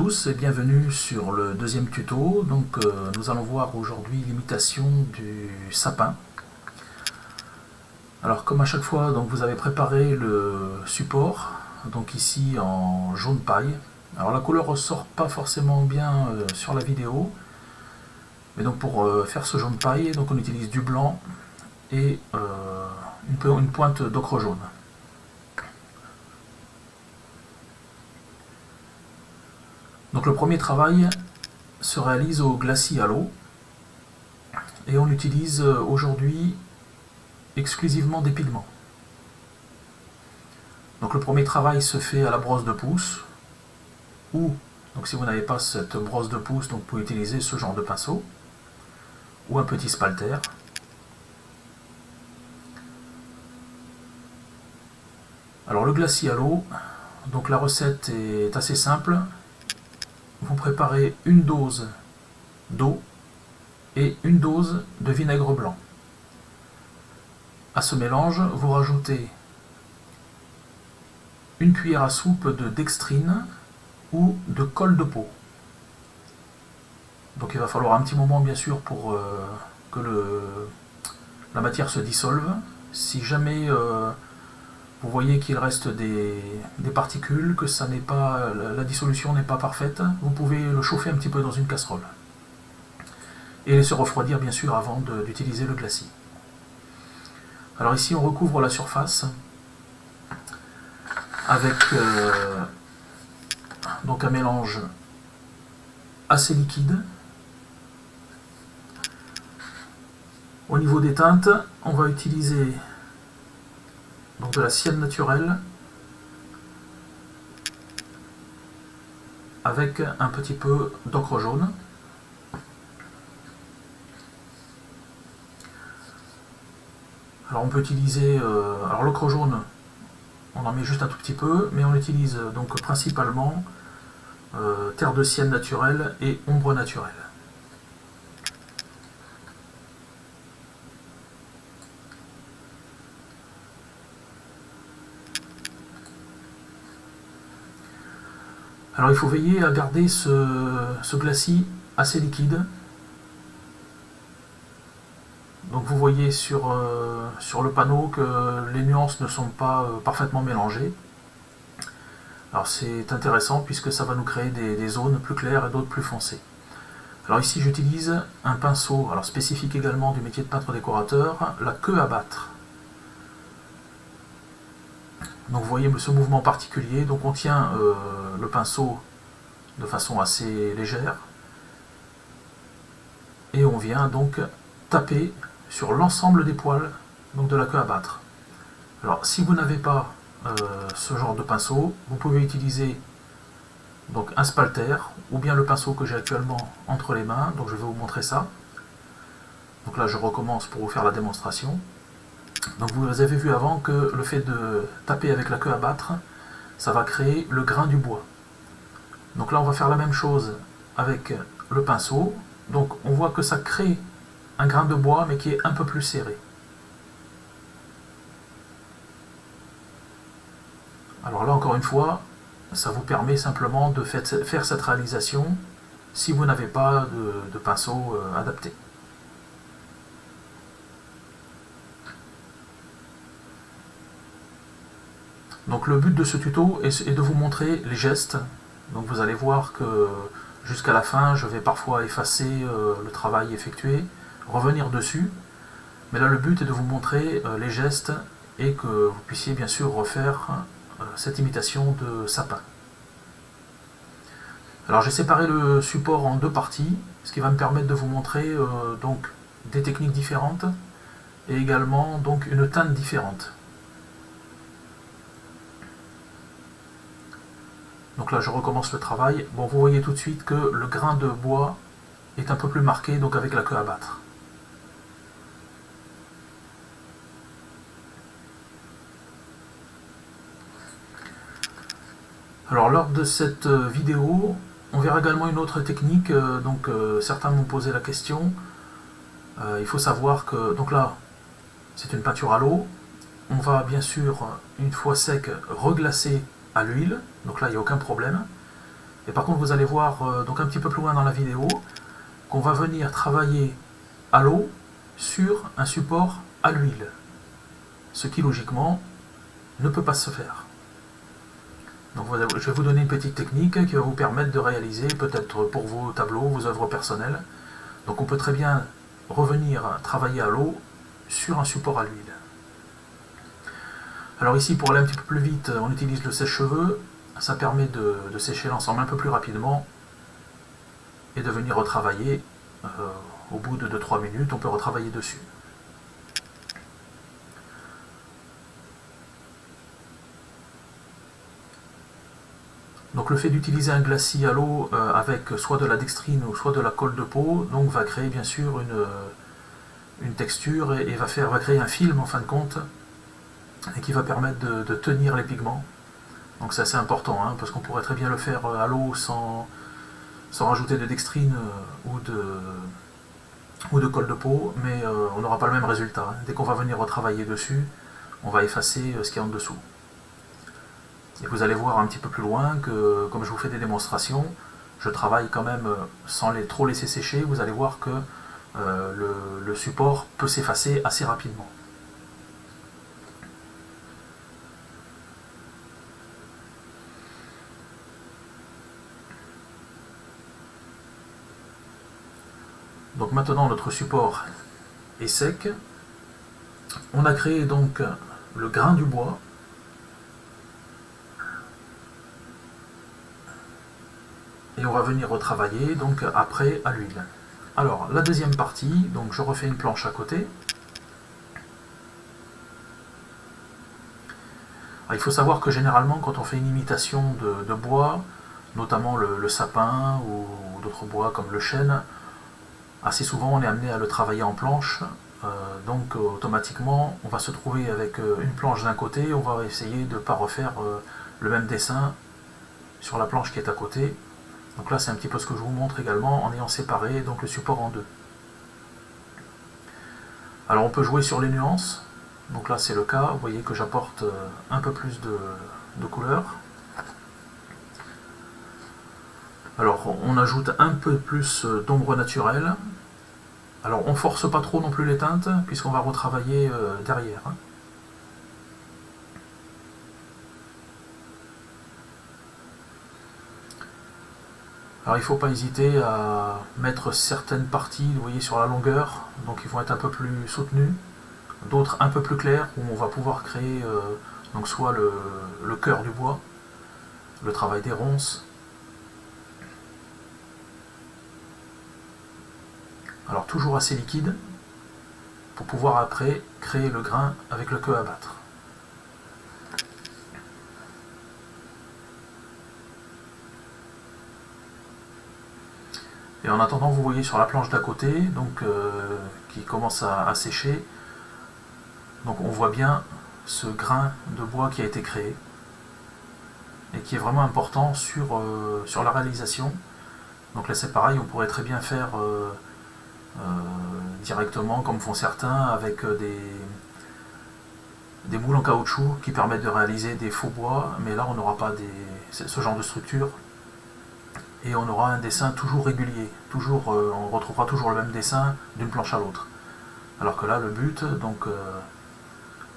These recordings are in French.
tous et bienvenue sur le deuxième tuto. Donc nous allons voir aujourd'hui l'imitation du sapin. Alors comme à chaque fois, donc vous avez préparé le support, donc ici en jaune paille. Alors la couleur ressort pas forcément bien sur la vidéo, mais donc pour faire ce jaune paille, donc on utilise du blanc et une pointe d'ocre jaune. Donc le premier travail se réalise au glacis à l'eau et on utilise aujourd'hui exclusivement des pigments. Donc le premier travail se fait à la brosse de pouce ou, donc si vous n'avez pas cette brosse de pouce, donc vous pouvez utiliser ce genre de pinceau ou un petit spalter. Alors le glacis à l'eau, donc la recette est assez simple. Vous préparez une dose d'eau et une dose de vinaigre blanc. À ce mélange, vous rajoutez une cuillère à soupe de dextrine ou de colle de peau. Donc il va falloir un petit moment bien sûr pour que la matière se dissolve. Si jamais vous voyez qu'il reste des particules, que ça n'est pas, la dissolution n'est pas parfaite, vous pouvez le chauffer un petit peu dans une casserole. Et laisser refroidir bien sûr avant d'utiliser le glacis. Alors ici on recouvre la surface avec donc un mélange assez liquide. Au niveau des teintes, on va utiliser donc de la sienne naturelle avec un petit peu d'ocre jaune. Alors on peut utiliser, alors l'ocre jaune, on en met juste un tout petit peu, mais on utilise donc principalement terre de sienne naturelle et ombre naturelle. Alors il faut veiller à garder ce glacis assez liquide. Donc vous voyez sur le panneau que les nuances ne sont pas parfaitement mélangées. Alors c'est intéressant puisque ça va nous créer des zones plus claires et d'autres plus foncées. Alors ici j'utilise un pinceau, alors spécifique également du métier de peintre décorateur, la queue à battre. Donc vous voyez ce mouvement particulier, donc on tient le pinceau de façon assez légère et on vient donc taper sur l'ensemble des poils donc de la queue à battre. Alors si vous n'avez pas ce genre de pinceau, vous pouvez utiliser donc un spalter ou bien le pinceau que j'ai actuellement entre les mains, donc je vais vous montrer ça. Donc là je recommence pour vous faire la démonstration. Donc vous avez vu avant que le fait de taper avec la queue à battre, ça va créer le grain du bois. Donc là on va faire la même chose avec le pinceau. Donc on voit que ça crée un grain de bois mais qui est un peu plus serré. Alors là encore une fois, ça vous permet simplement de faire cette réalisation si vous n'avez pas de pinceau adapté. Donc le but de ce tuto est de vous montrer les gestes. Donc vous allez voir que jusqu'à la fin, je vais parfois effacer le travail effectué, revenir dessus. Mais là le but est de vous montrer les gestes et que vous puissiez bien sûr refaire cette imitation de sapin. Alors j'ai séparé le support en deux parties, ce qui va me permettre de vous montrer donc des techniques différentes et également donc une teinte différente. Donc là je recommence le travail. Bon, vous voyez tout de suite que le grain de bois est un peu plus marqué, donc avec la queue à battre. Alors lors de cette vidéo, on verra également une autre technique, certains m'ont posé la question. Il faut savoir que, donc là, c'est une peinture à l'eau. On va bien sûr, une fois sec, reglacer à l'huile, donc là il n'y a aucun problème. Et par contre, vous allez voir donc un petit peu plus loin dans la vidéo qu'on va venir travailler à l'eau sur un support à l'huile. Ce qui logiquement ne peut pas se faire. Donc je vais vous donner une petite technique qui va vous permettre de réaliser peut-être pour vos tableaux, vos œuvres personnelles. Donc on peut très bien revenir travailler à l'eau sur un support à l'huile. Alors ici, pour aller un petit peu plus vite, on utilise le sèche-cheveux. Ça permet de sécher l'ensemble un peu plus rapidement et de venir retravailler. Au bout de 2-3 minutes, on peut retravailler dessus. Donc le fait d'utiliser un glacis à l'eau avec soit de la dextrine ou soit de la colle de peau, donc va créer bien sûr une texture et va créer un film en fin de compte et qui va permettre de tenir les pigments. Donc c'est assez important, hein, parce qu'on pourrait très bien le faire à l'eau sans rajouter de dextrine ou de colle de peau, mais on n'aura pas le même résultat. Dès qu'on va venir retravailler dessus, on va effacer ce qu'il y a en dessous. Et vous allez voir un petit peu plus loin que, comme je vous fais des démonstrations, je travaille quand même sans trop laisser sécher. Vous allez voir que le support peut s'effacer assez rapidement. Donc maintenant notre support est sec. On a créé donc le grain du bois. Et on va venir retravailler donc après à l'huile. Alors la deuxième partie, donc je refais une planche à côté. Alors, il faut savoir que généralement quand on fait une imitation de bois, notamment le sapin ou d'autres bois comme le chêne, assez souvent on est amené à le travailler en planche, donc automatiquement on va se trouver avec une planche d'un côté, on va essayer de ne pas refaire le même dessin sur la planche qui est à côté. Donc là c'est un petit peu ce que je vous montre également en ayant séparé donc le support en deux. Alors on peut jouer sur les nuances, donc là c'est le cas, vous voyez que j'apporte un peu plus de couleur. Alors on ajoute un peu plus d'ombre naturelle. Alors on force pas trop non plus les teintes puisqu'on va retravailler derrière. Alors il ne faut pas hésiter à mettre certaines parties, vous voyez, sur la longueur, donc ils vont être un peu plus soutenus, d'autres un peu plus clairs, où on va pouvoir créer donc soit le cœur du bois, le travail des ronces. Alors toujours assez liquide, pour pouvoir après créer le grain avec le queue à battre. Et en attendant, vous voyez sur la planche d'à côté, donc qui commence à sécher, donc on voit bien ce grain de bois qui a été créé et qui est vraiment important sur la réalisation. Donc là c'est pareil, on pourrait très bien faire directement comme font certains avec des moules en caoutchouc qui permettent de réaliser des faux bois, mais là on n'aura pas ce genre de structure. Et on aura un dessin toujours régulier, on retrouvera toujours le même dessin d'une planche à l'autre. Alors que là, le but, donc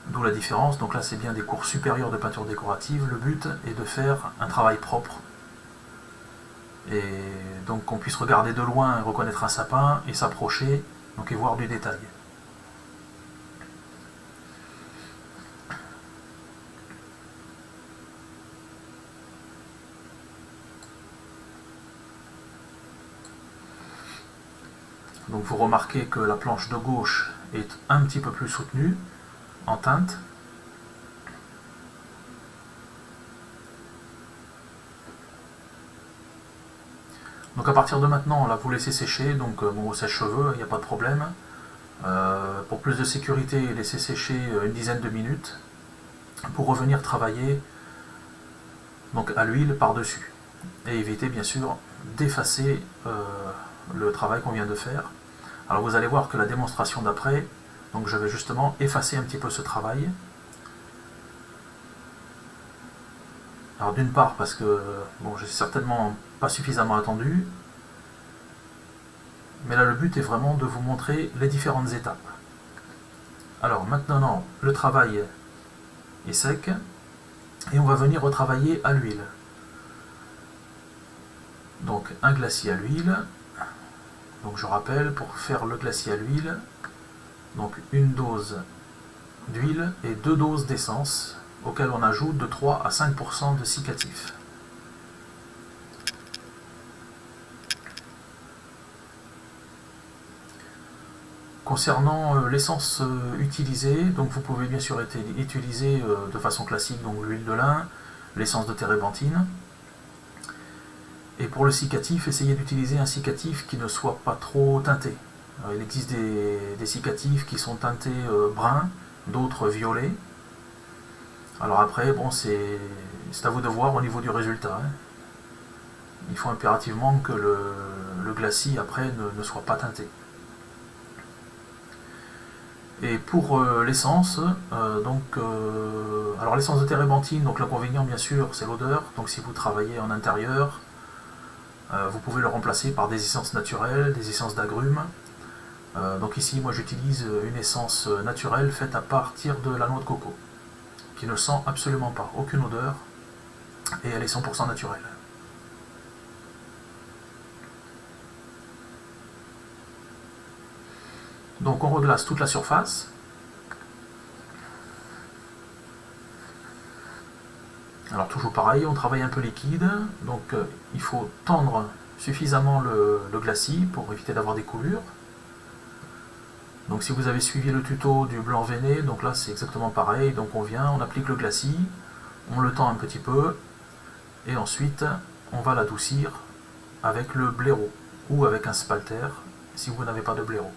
d'où la différence, donc là c'est bien des cours supérieurs de peinture décorative, le but est de faire un travail propre. Et donc qu'on puisse regarder de loin et reconnaître un sapin et s'approcher, donc et voir du détail. Donc vous remarquez que la planche de gauche est un petit peu plus soutenue en teinte. Donc à partir de maintenant, là vous laissez sécher, donc bon, au sèche-cheveux, il n'y a pas de problème. Pour plus de sécurité, laissez sécher une dizaine de minutes pour revenir travailler donc à l'huile par-dessus. Et éviter bien sûr d'effacer le travail qu'on vient de faire. Alors vous allez voir que la démonstration d'après, donc je vais justement effacer un petit peu ce travail. Alors d'une part parce que bon, j'ai certainement pas suffisamment attendu, mais là le but est vraiment de vous montrer les différentes étapes. Alors maintenant le travail est sec et on va venir retravailler à l'huile. Donc un glacis à l'huile. Donc je rappelle, pour faire le glacis à l'huile, donc une dose d'huile et 2 doses d'essence auxquelles on ajoute de 3 à 5% de cicatif. Concernant l'essence utilisée, donc vous pouvez bien sûr utiliser de façon classique donc l'huile de lin, l'essence de térébenthine. Et pour le cicatif, essayez d'utiliser un cicatif qui ne soit pas trop teinté. Alors, il existe des cicatifs qui sont teintés brun, d'autres violets. Alors après, bon, c'est à vous de voir au niveau du résultat. Hein. Il faut impérativement que le glacis après ne soit pas teinté. Et pour l'essence, alors l'essence de térébenthine, donc l'inconvénient bien sûr c'est l'odeur, donc si vous travaillez en intérieur, vous pouvez le remplacer par des essences naturelles, des essences d'agrumes. Donc ici moi j'utilise une essence naturelle faite à partir de la noix de coco, qui ne sent absolument pas, aucune odeur, et elle est 100% naturelle. Donc on reglace toute la surface. Alors toujours pareil, on travaille un peu liquide, donc il faut tendre suffisamment le glacis pour éviter d'avoir des coulures. Donc si vous avez suivi le tuto du blanc veiné, donc là c'est exactement pareil, donc on vient, on applique le glacis, on le tend un petit peu, et ensuite on va l'adoucir avec le blaireau, ou avec un spalter, si vous n'avez pas de blaireau.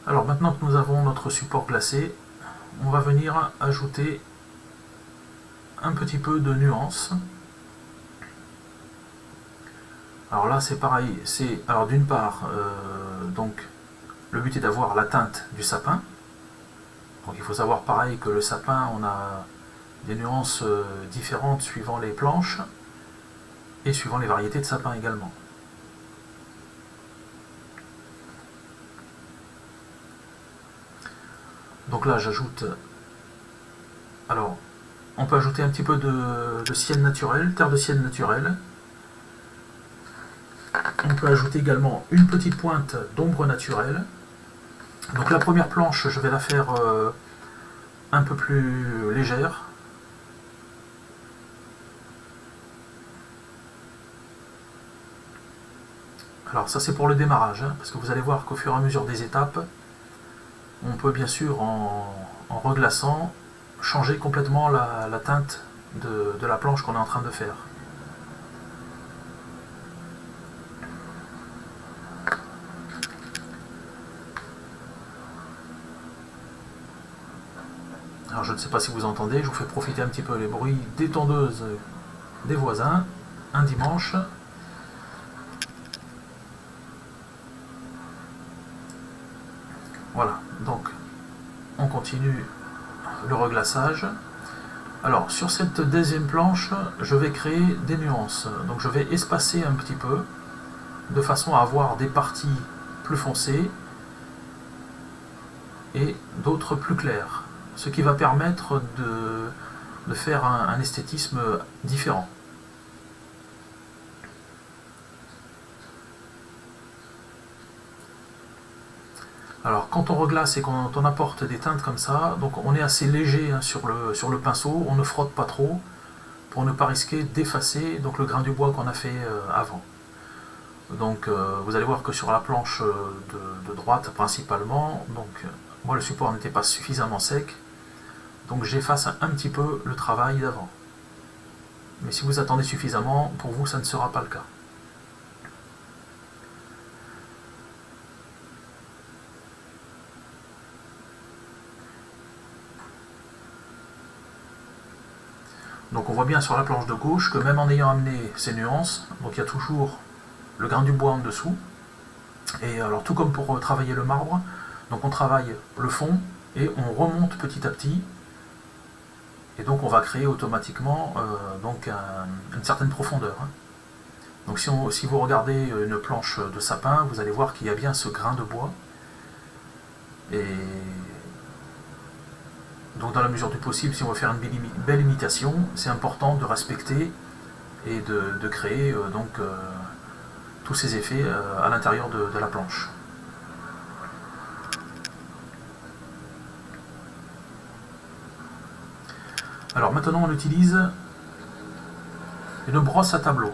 Alors maintenant que nous avons notre support glacé, on va venir ajouter un petit peu de nuance. Alors là c'est pareil, alors d'une part donc le but est d'avoir la teinte du sapin. Donc il faut savoir pareil que le sapin, on a des nuances différentes suivant les planches et suivant les variétés de sapin également. Donc là j'ajoute, alors on peut ajouter un petit peu de sienne naturelle, terre de sienne naturelle. On peut ajouter également une petite pointe d'ombre naturelle. Donc la première planche, je vais la faire un peu plus légère. Alors ça c'est pour le démarrage, hein, parce que vous allez voir qu'au fur et à mesure des étapes, on peut bien sûr en reglaçant changer complètement la teinte de la planche qu'on est en train de faire. Alors je ne sais pas si vous entendez, je vous fais profiter un petit peu les bruits des tondeuses des voisins, un dimanche. Voilà, donc on continue le reglaçage. Alors sur cette deuxième planche, je vais créer des nuances. Donc je vais espacer un petit peu, de façon à avoir des parties plus foncées et d'autres plus claires. Ce qui va permettre de faire un esthétisme différent. Alors quand on reglace et quand on apporte des teintes comme ça, donc on est assez léger hein, sur le pinceau, on ne frotte pas trop pour ne pas risquer d'effacer donc le grain du bois qu'on a fait avant. Donc vous allez voir que sur la planche de droite principalement, donc moi le support n'était pas suffisamment sec, donc j'efface un petit peu le travail d'avant. Mais si vous attendez suffisamment, pour vous ça ne sera pas le cas. Donc on voit bien sur la planche de gauche que même en ayant amené ces nuances, donc il y a toujours le grain du bois en dessous. Et alors tout comme pour travailler le marbre, donc on travaille le fond et on remonte petit à petit. Et donc on va créer automatiquement une certaine profondeur. Donc si vous regardez une planche de sapin, vous allez voir qu'il y a bien ce grain de bois. Et donc dans la mesure du possible, si on veut faire une belle imitation, c'est important de respecter et de créer tous ces effets à l'intérieur de la planche. Alors maintenant on utilise une brosse à tableau.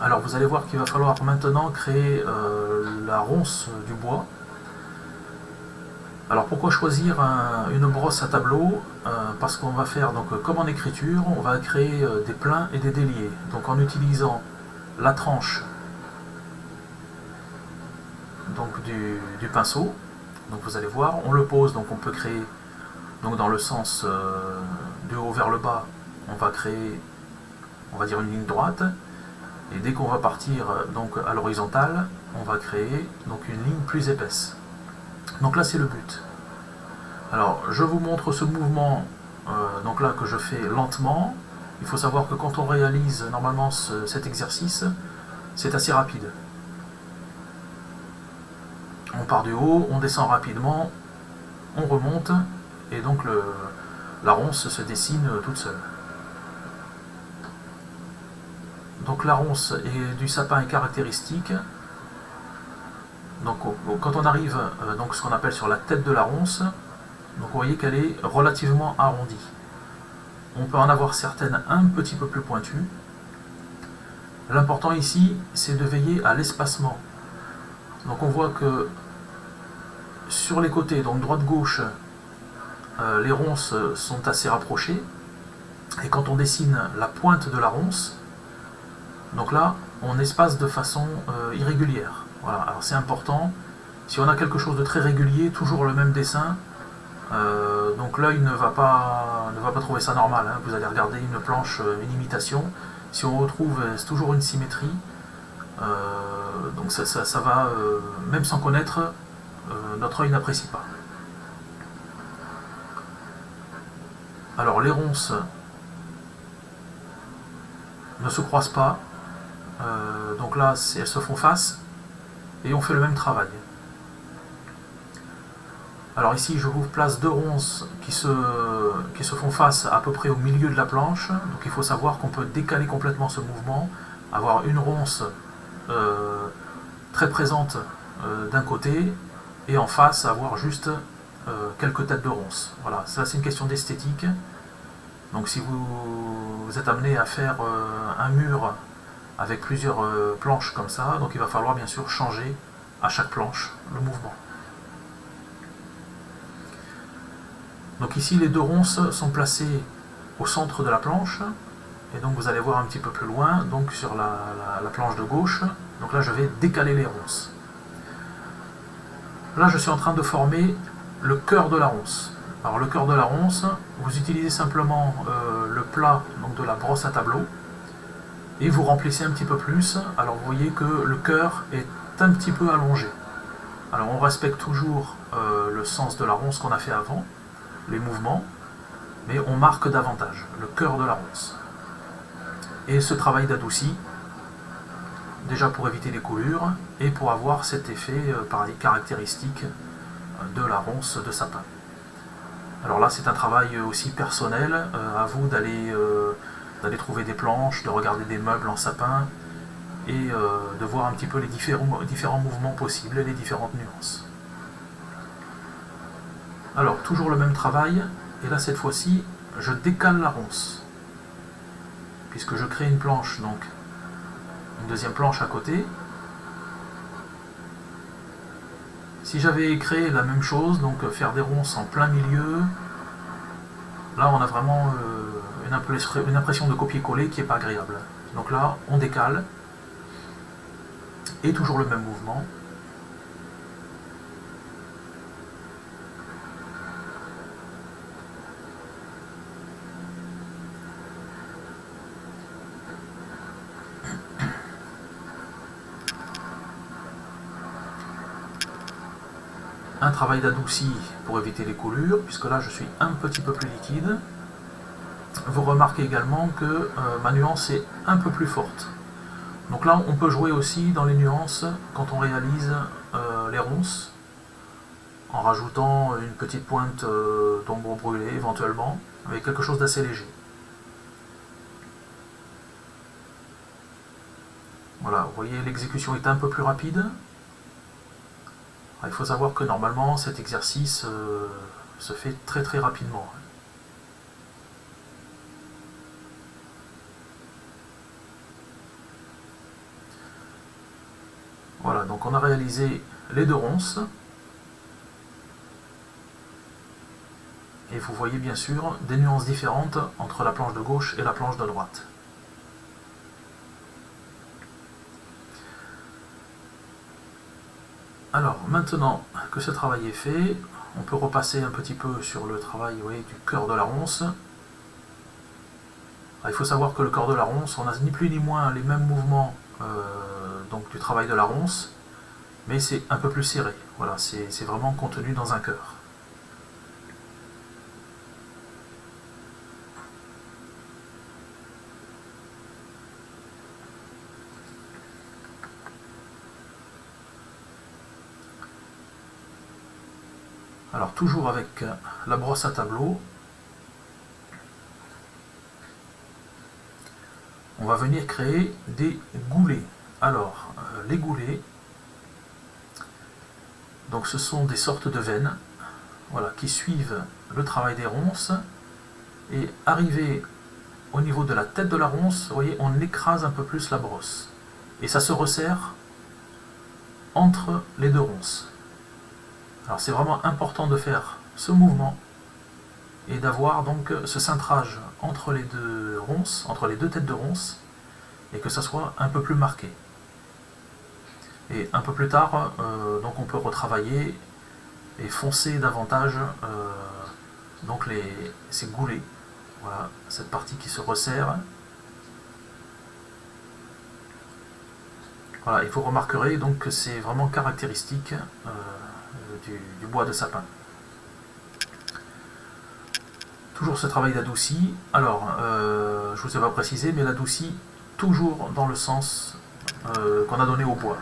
Alors vous allez voir qu'il va falloir maintenant créer la ronce du bois. Alors pourquoi choisir une brosse à tableau? Parce qu'on va faire, donc, comme en écriture, on va créer des pleins et des déliés. Donc en utilisant la tranche donc, du pinceau, donc vous allez voir, on le pose, donc on peut créer donc dans le sens du haut vers le bas, on va créer, on va dire, une ligne droite. Et dès qu'on va partir donc à l'horizontale, on va créer donc une ligne plus épaisse. Donc là c'est le but. Alors je vous montre ce mouvement donc là que je fais lentement. Il faut savoir que quand on réalise normalement cet exercice, c'est assez rapide. On part du haut, on descend rapidement, on remonte et donc la ronce se dessine toute seule. Donc la ronce du sapin est caractéristique. Donc quand on arrive donc ce qu'on appelle sur la tête de la ronce, donc vous voyez qu'elle est relativement arrondie. On peut en avoir certaines un petit peu plus pointues. L'important ici, c'est de veiller à l'espacement. Donc on voit que sur les côtés, donc droite-gauche, les ronces sont assez rapprochées. Et quand on dessine la pointe de la ronce, donc là, on espace de façon irrégulière. Voilà. Alors c'est important. Si on a quelque chose de très régulier, toujours le même dessin, donc l'œil ne va pas trouver ça normal. Vous allez regarder une planche, une imitation. Si on retrouve toujours une symétrie, donc ça va, même sans connaître, notre œil n'apprécie pas. Alors les ronces ne se croisent pas. Donc là, elles se font face et on fait le même travail. Alors ici, je vous place deux ronces qui se font face à peu près au milieu de la planche. Donc il faut savoir qu'on peut décaler complètement ce mouvement, avoir une ronce très présente d'un côté et en face avoir juste quelques têtes de ronces. Voilà, ça c'est une question d'esthétique. Donc si vous êtes amené à faire un mur avec plusieurs planches comme ça, donc il va falloir bien sûr changer à chaque planche le mouvement. Donc ici les deux ronces sont placées au centre de la planche, et donc vous allez voir un petit peu plus loin, donc sur la planche de gauche, donc là je vais décaler les ronces. Là je suis en train de former le cœur de la ronce. Alors le cœur de la ronce, vous utilisez simplement le plat donc de la brosse à tableau, et vous remplissez un petit peu plus. Alors vous voyez que le cœur est un petit peu allongé. Alors on respecte toujours le sens de la ronce qu'on a fait avant, les mouvements, mais on marque davantage le cœur de la ronce. Et ce travail d'adouci, déjà pour éviter les coulures et pour avoir cet effet pareil, caractéristique de la ronce de sapin. Alors là c'est un travail aussi personnel, à vous d'aller trouver des planches, de regarder des meubles en sapin et de voir un petit peu les différents mouvements possibles et les différentes nuances. Alors toujours le même travail, et là cette fois-ci je décale la ronce, puisque je crée une planche, donc une deuxième planche à côté. Si j'avais créé la même chose, donc faire des ronces en plein milieu, là on a vraiment une impression de copier-coller qui n'est pas agréable. Donc là on décale, et toujours le même mouvement. un travail d'adouci pour éviter les coulures, puisque là je suis un petit peu plus liquide. Vous remarquez également que ma nuance est un peu plus forte. Donc là on peut jouer aussi dans les nuances quand on réalise les ronces, en rajoutant une petite pointe d'ombre brûlée éventuellement, avec quelque chose d'assez léger. Voilà, vous voyez, l'exécution est un peu plus rapide. Il faut savoir que normalement cet exercice se fait très très rapidement. Voilà, donc on a réalisé les deux ronces. Et vous voyez bien sûr des nuances différentes entre la planche de gauche et la planche de droite. Alors maintenant que ce travail est fait, on peut repasser un petit peu sur le travail, vous voyez, du cœur de la ronce. Alors, il faut savoir que le cœur de la ronce, on n'a ni plus ni moins les mêmes mouvements donc du travail de la ronce, mais c'est un peu plus serré. Voilà, c'est vraiment contenu dans un cœur. Alors toujours avec la brosse à tableau, on va venir créer des goulets. Alors les goulets, donc ce sont des sortes de veines, voilà, qui suivent le travail des ronces, et arrivé au niveau de la tête de la ronce, vous voyez, on écrase un peu plus la brosse et ça se resserre entre les deux ronces. Alors c'est vraiment important de faire ce mouvement et d'avoir donc ce cintrage entre les deux ronces, entre les deux têtes de ronces, et que ça soit un peu plus marqué. Et un peu plus tard, donc on peut retravailler et foncer davantage donc ces goulets. Voilà, cette partie qui se resserre. Voilà, et vous remarquerez donc que c'est vraiment caractéristique du bois de sapin. Toujours ce travail d'adouci. Alors, je ne vous ai pas précisé, mais l'adouci toujours dans le sens qu'on a donné au bois.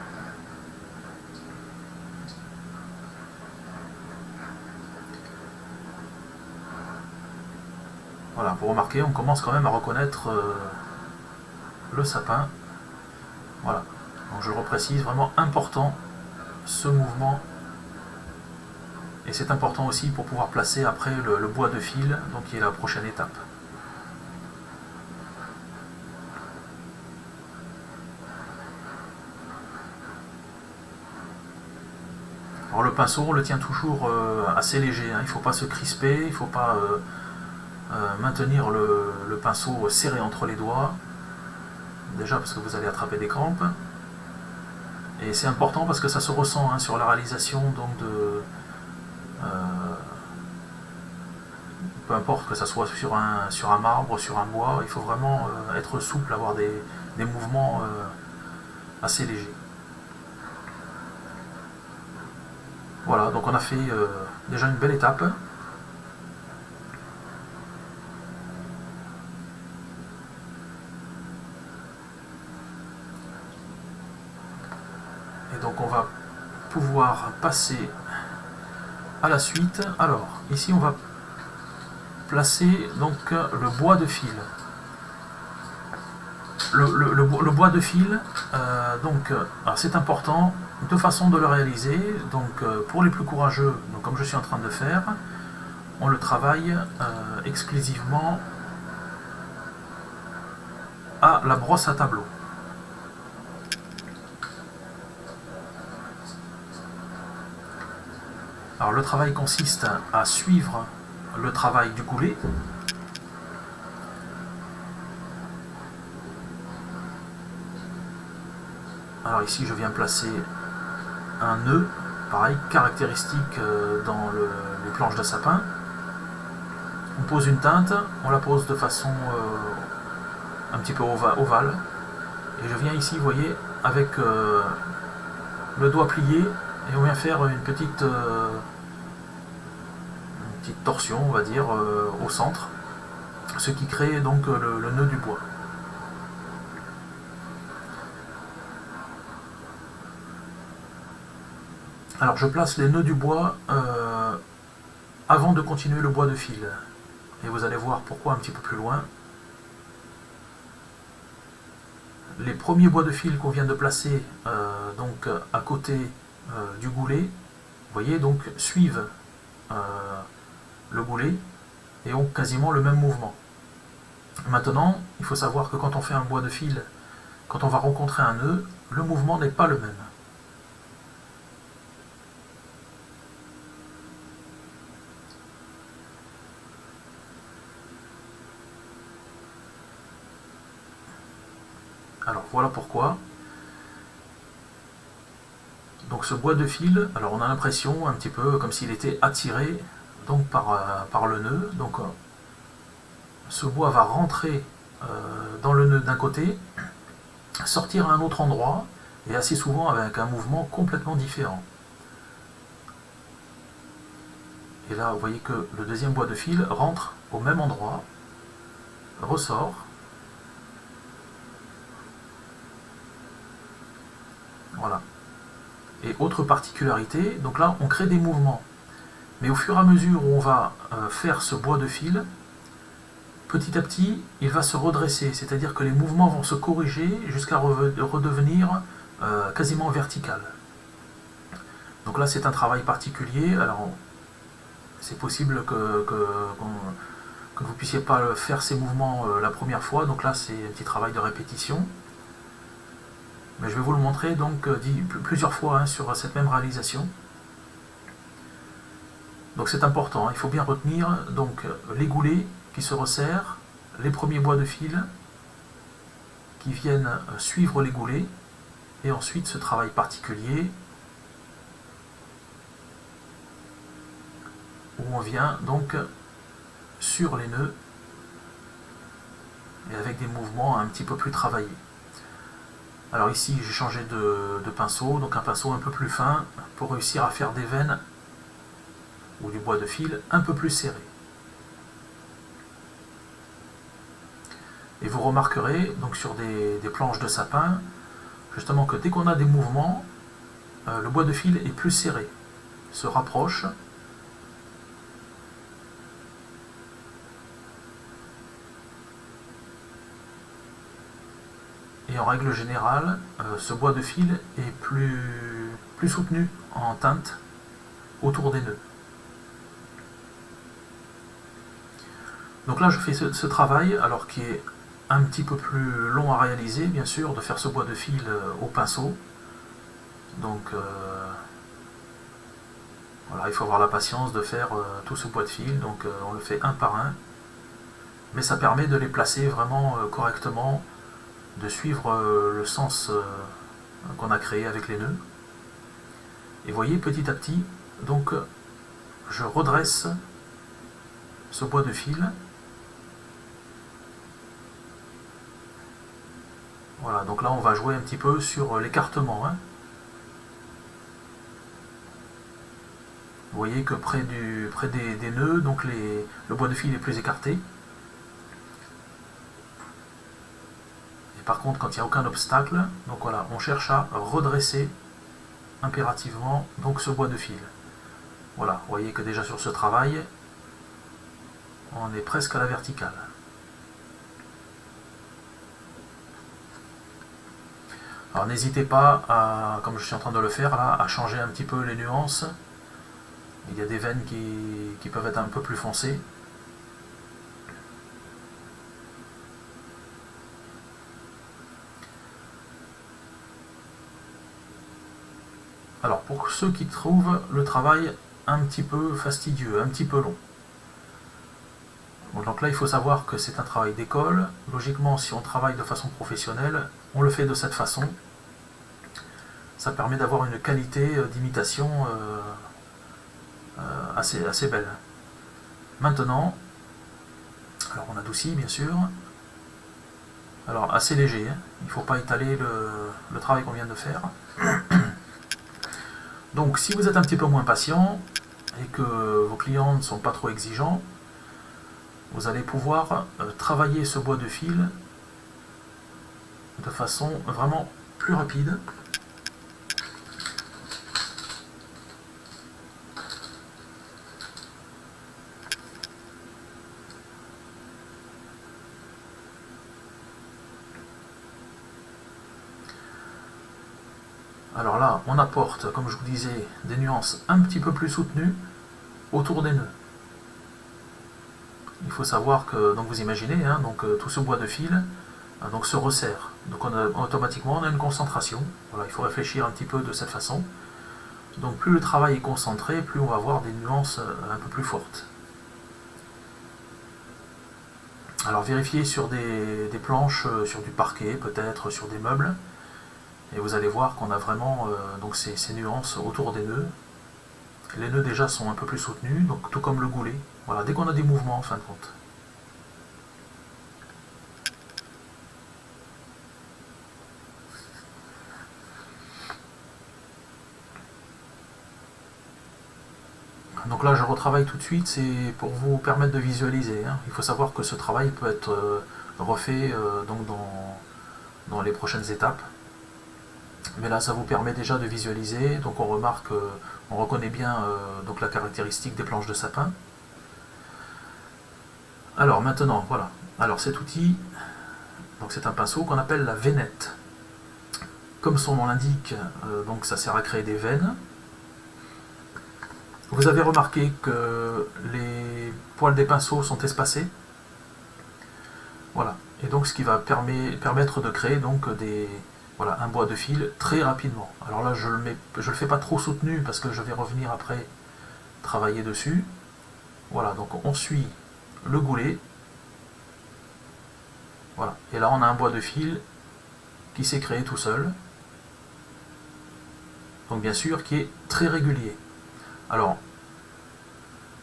Voilà, vous remarquez, on commence quand même à reconnaître le sapin. Voilà, donc je le reprécise, vraiment important ce mouvement. Et c'est important aussi pour pouvoir placer après le bois de fil, donc qui est la prochaine étape. Alors le pinceau, on le tient toujours assez léger, hein. Il ne faut pas se crisper, il ne faut pas maintenir le pinceau serré entre les doigts, déjà parce que vous allez attraper des crampes. Et c'est important parce que ça se ressent, hein, sur la réalisation donc peu importe que ça soit sur un marbre, sur un bois, il faut vraiment être souple, avoir des mouvements assez légers. Voilà, donc on a fait déjà une belle étape. Et donc on va pouvoir passer à la suite. Alors, ici on va placer donc le bois de fil. Le bois de fil, c'est important, deux façons de le réaliser. Donc pour les plus courageux, donc comme je suis en train de faire, on le travaille exclusivement à la brosse à tableau. Alors le travail consiste à suivre le travail du goulet. Alors ici je viens placer un nœud, pareil, caractéristique dans les planches de sapin. On pose une teinte, on la pose de façon un petit peu ovale. Et je viens ici, vous voyez, avec le doigt plié, et on vient faire une petite torsion, on va dire, au centre, ce qui crée donc le nœud du bois. Alors je place les nœuds du bois avant de continuer le bois de fil. Et vous allez voir pourquoi un petit peu plus loin. Les premiers bois de fil qu'on vient de placer donc à côté du goulet, vous voyez, donc suivent le goulet et ont quasiment le même mouvement. Maintenant, il faut savoir que quand on fait un bois de fil, quand on va rencontrer un nœud, le mouvement n'est pas le même. Alors voilà pourquoi. Donc ce bois de fil, alors on a l'impression un petit peu comme s'il était attiré donc par le nœud. Donc ce bois va rentrer dans le nœud d'un côté, sortir à un autre endroit, et assez souvent avec un mouvement complètement différent. Et là vous voyez que le deuxième bois de fil rentre au même endroit, ressort, voilà. Et autre particularité, donc là on crée des mouvements. Mais au fur et à mesure où on va faire ce bois de fil, petit à petit, il va se redresser. C'est-à-dire que les mouvements vont se corriger jusqu'à redevenir quasiment vertical. Donc là c'est un travail particulier. Alors c'est possible que vous ne puissiez pas faire ces mouvements la première fois. Donc là c'est un petit travail de répétition. Mais je vais vous le montrer donc plusieurs fois sur cette même réalisation. Donc c'est important, il faut bien retenir donc les goulets qui se resserrent, les premiers bois de fil qui viennent suivre les goulets, et ensuite ce travail particulier où on vient donc sur les nœuds et avec des mouvements un petit peu plus travaillés. Alors ici j'ai changé de pinceau, donc un pinceau un peu plus fin pour réussir à faire des veines ou du bois de fil un peu plus serré. Et vous remarquerez donc sur des planches de sapin justement que dès qu'on a des mouvements, le bois de fil est plus serré, se rapproche. Et en règle générale, ce bois de fil est plus soutenu en teinte autour des nœuds. Donc là je fais ce travail, alors qui est un petit peu plus long à réaliser, bien sûr, de faire ce bois de fil au pinceau. Donc voilà, il faut avoir la patience de faire tout ce bois de fil, donc on le fait un par un. Mais ça permet de les placer vraiment correctement, de suivre le sens qu'on a créé avec les nœuds. Et vous voyez, petit à petit, donc je redresse ce bois de fil. Voilà, donc là on va jouer un petit peu sur l'écartement. Vous voyez que près des nœuds, donc le bois de fil est plus écarté. Et par contre, quand il n'y a aucun obstacle, donc voilà, on cherche à redresser impérativement donc ce bois de fil. Voilà, vous voyez que déjà sur ce travail, on est presque à la verticale. Alors n'hésitez pas, comme je suis en train de le faire là, à changer un petit peu les nuances. Il y a des veines qui peuvent être un peu plus foncées. Alors pour ceux qui trouvent le travail un petit peu fastidieux, un petit peu long. Donc là il faut savoir que c'est un travail d'école. Logiquement, si on travaille de façon professionnelle, on le fait de cette façon. Ça permet d'avoir une qualité d'imitation assez belle. Maintenant, alors on adoucit bien sûr. Alors assez léger, il ne faut pas étaler le travail qu'on vient de faire. Donc si vous êtes un petit peu moins patient et que vos clients ne sont pas trop exigeants, vous allez pouvoir travailler ce bois de fil de façon vraiment plus rapide. Alors là, on apporte, comme je vous disais, des nuances un petit peu plus soutenues autour des nœuds. Il faut savoir que, donc vous imaginez, hein, donc, tout ce bois de fil donc, se resserre. Donc automatiquement on a une concentration. Voilà, il faut réfléchir un petit peu de cette façon. Donc plus le travail est concentré, plus on va avoir des nuances un peu plus fortes. Alors vérifiez sur des planches, sur du parquet, peut-être sur des meubles. Et vous allez voir qu'on a vraiment donc ces nuances autour des nœuds. Les nœuds déjà sont un peu plus soutenus, donc tout comme le goulet. Voilà, dès qu'on a des mouvements en fin de compte. Donc là je retravaille tout de suite, c'est pour vous permettre de visualiser. Hein. Il faut savoir que ce travail peut être refait donc dans les prochaines étapes. Mais là ça vous permet déjà de visualiser, donc on remarque, on reconnaît bien donc la caractéristique des planches de sapin. Alors maintenant, voilà. Alors cet outil, donc c'est un pinceau qu'on appelle la veinette. Comme son nom l'indique, donc ça sert à créer des veines. Vous avez remarqué que les poils des pinceaux sont espacés. Voilà. Et donc ce qui va permettre de créer donc voilà, un bois de fil très rapidement. Alors là je le fais pas trop soutenu parce que je vais revenir après travailler dessus. Voilà, donc on suit le goulet. Voilà. Et là on a un bois de fil qui s'est créé tout seul. Donc bien sûr qui est très régulier. Alors,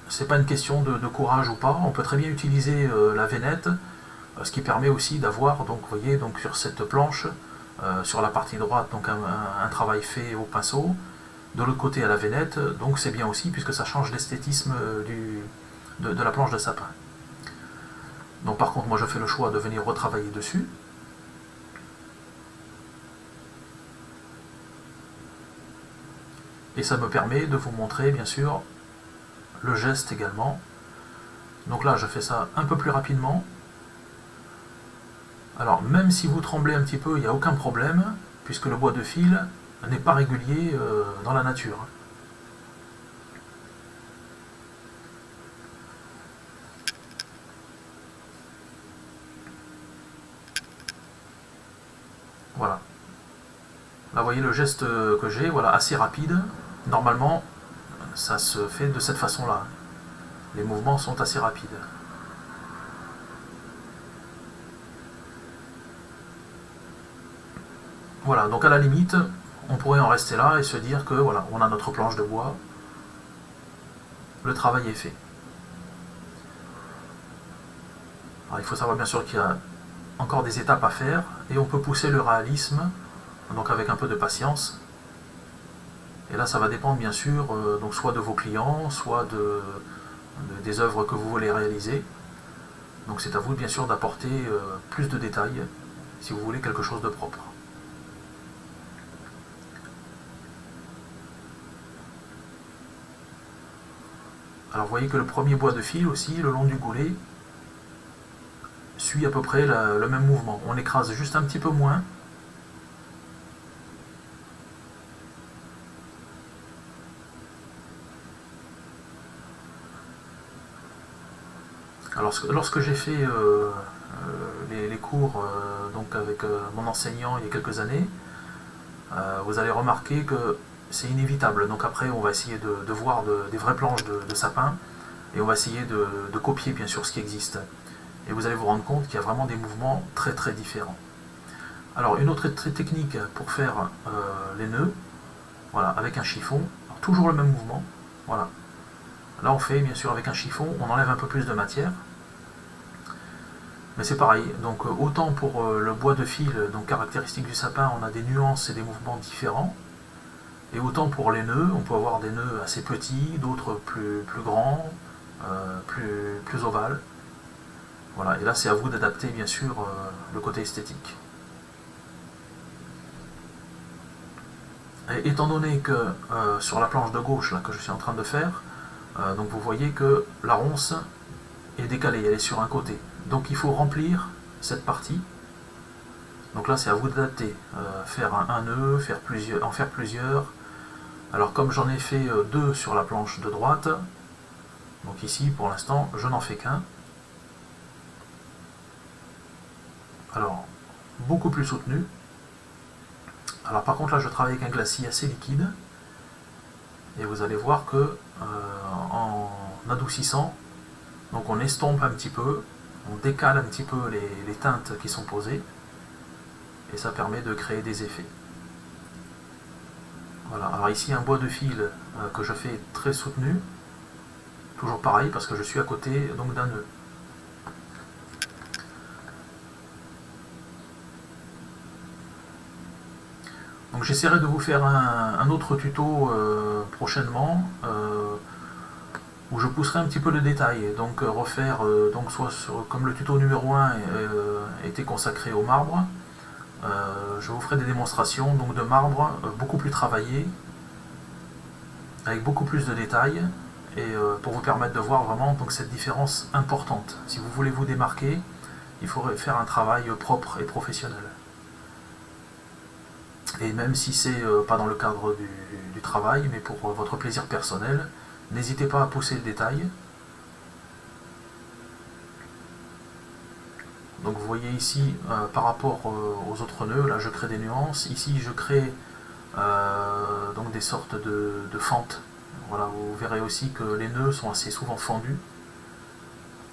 c'est pas une question de courage ou pas, on peut très bien utiliser la veinette, ce qui permet aussi d'avoir, donc vous voyez, donc sur cette planche, sur la partie droite, donc un travail fait au pinceau, de l'autre côté à la veinette, donc c'est bien aussi puisque ça change l'esthétisme de la planche de sapin. Donc par contre, moi je fais le choix de venir retravailler dessus. Et ça me permet de vous montrer bien sûr le geste également. Donc là je fais ça un peu plus rapidement. Alors même si vous tremblez un petit peu, il n'y a aucun problème, puisque le bois de fil n'est pas régulier dans la nature. Voilà. Là vous voyez le geste que j'ai, voilà, assez rapide. Normalement, ça se fait de cette façon-là. Les mouvements sont assez rapides. Voilà, donc à la limite, on pourrait en rester là et se dire que voilà, on a notre planche de bois, le travail est fait. Alors, il faut savoir bien sûr qu'il y a encore des étapes à faire et on peut pousser le réalisme, donc avec un peu de patience. Et là, ça va dépendre bien sûr, donc soit de vos clients, soit des œuvres que vous voulez réaliser. Donc c'est à vous bien sûr d'apporter plus de détails si vous voulez quelque chose de propre. Alors vous voyez que le premier bois de fil aussi, le long du goulet, suit à peu près le même mouvement. On écrase juste un petit peu moins. Alors lorsque j'ai fait les cours donc avec mon enseignant il y a quelques années, vous allez remarquer que c'est inévitable. Donc après on va essayer de voir des vraies planches de sapin et on va essayer de copier bien sûr ce qui existe. Et vous allez vous rendre compte qu'il y a vraiment des mouvements très très différents. Alors une autre technique pour faire les nœuds, voilà, avec un chiffon, alors, toujours le même mouvement, voilà. Là on fait bien sûr avec un chiffon, on enlève un peu plus de matière. Mais c'est pareil, donc autant pour le bois de fil, donc caractéristique du sapin, on a des nuances et des mouvements différents. Et autant pour les nœuds, on peut avoir des nœuds assez petits, d'autres plus grands, plus ovales. Voilà, et là c'est à vous d'adapter bien sûr le côté esthétique. Et étant donné que sur la planche de gauche là, que je suis en train de faire, donc vous voyez que la ronce est décalée, elle est sur un côté. Donc il faut remplir cette partie. Donc là c'est à vous d'adapter, faire un nœud, en faire plusieurs. Alors comme j'en ai fait deux sur la planche de droite, donc ici pour l'instant je n'en fais qu'un. Alors beaucoup plus soutenu. Alors par contre là je travaille avec un glacis assez liquide. Et vous allez voir que en adoucissant, donc on estompe un petit peu, on décale un petit peu les teintes qui sont posées. Et ça permet de créer des effets. Voilà, alors ici un bois de fil que je fais très soutenu, toujours pareil parce que je suis à côté donc d'un nœud. Donc j'essaierai de vous faire un autre tuto prochainement où je pousserai un petit peu le détail, donc refaire donc soit comme le tuto numéro 1 était consacré au marbre. Je vous ferai des démonstrations donc de marbre beaucoup plus travaillé, avec beaucoup plus de détails, et pour vous permettre de voir vraiment donc, cette différence importante. Si vous voulez vous démarquer, il faudrait faire un travail propre et professionnel. Et même si c'est pas dans le cadre du travail, mais pour votre plaisir personnel, n'hésitez pas à pousser le détail. Donc vous voyez ici, par rapport aux autres nœuds, là je crée des nuances. Ici je crée donc des sortes de fentes. Voilà, vous verrez aussi que les nœuds sont assez souvent fendus.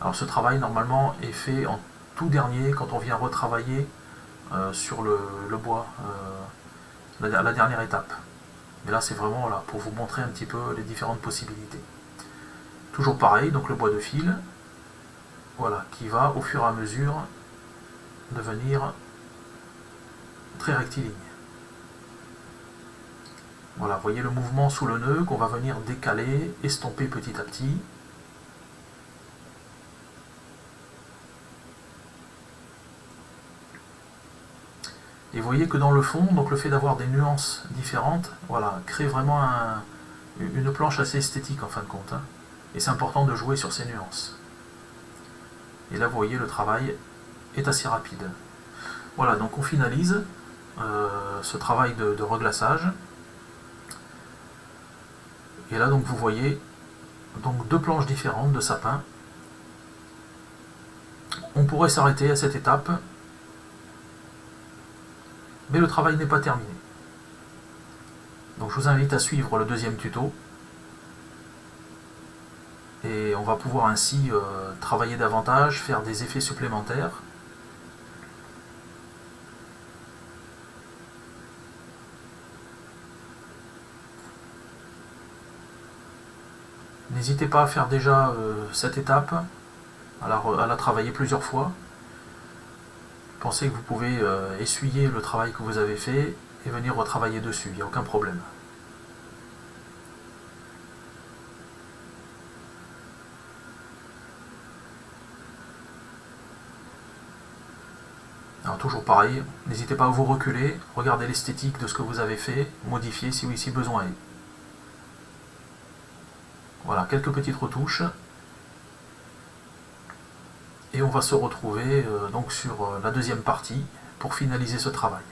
Alors ce travail normalement est fait en tout dernier quand on vient retravailler sur le bois, la dernière étape. Mais là c'est vraiment là, pour vous montrer un petit peu les différentes possibilités. Toujours pareil, donc le bois de fil, voilà, qui va au fur et à mesure devenir très rectiligne. Voilà, vous voyez le mouvement sous le nœud qu'on va venir décaler, estomper petit à petit. Et vous voyez que dans le fond, donc le fait d'avoir des nuances différentes, voilà, crée vraiment une planche assez esthétique en fin de compte. Hein. Et c'est important de jouer sur ces nuances. Et là, vous voyez, le travail est assez rapide. Voilà, donc on finalise ce travail de reglaçage. Et là, donc vous voyez donc deux planches différentes de sapin. On pourrait s'arrêter à cette étape, mais le travail n'est pas terminé. Donc je vous invite à suivre le deuxième tuto. Et on va pouvoir ainsi travailler davantage, faire des effets supplémentaires. N'hésitez pas à faire déjà cette étape, à la travailler plusieurs fois. Pensez que vous pouvez essuyer le travail que vous avez fait et venir retravailler dessus, il n'y a aucun problème. Alors toujours pareil, n'hésitez pas à vous reculer, regardez l'esthétique de ce que vous avez fait, modifier si besoin est. Voilà, quelques petites retouches. Et on va se retrouver donc sur la deuxième partie pour finaliser ce travail.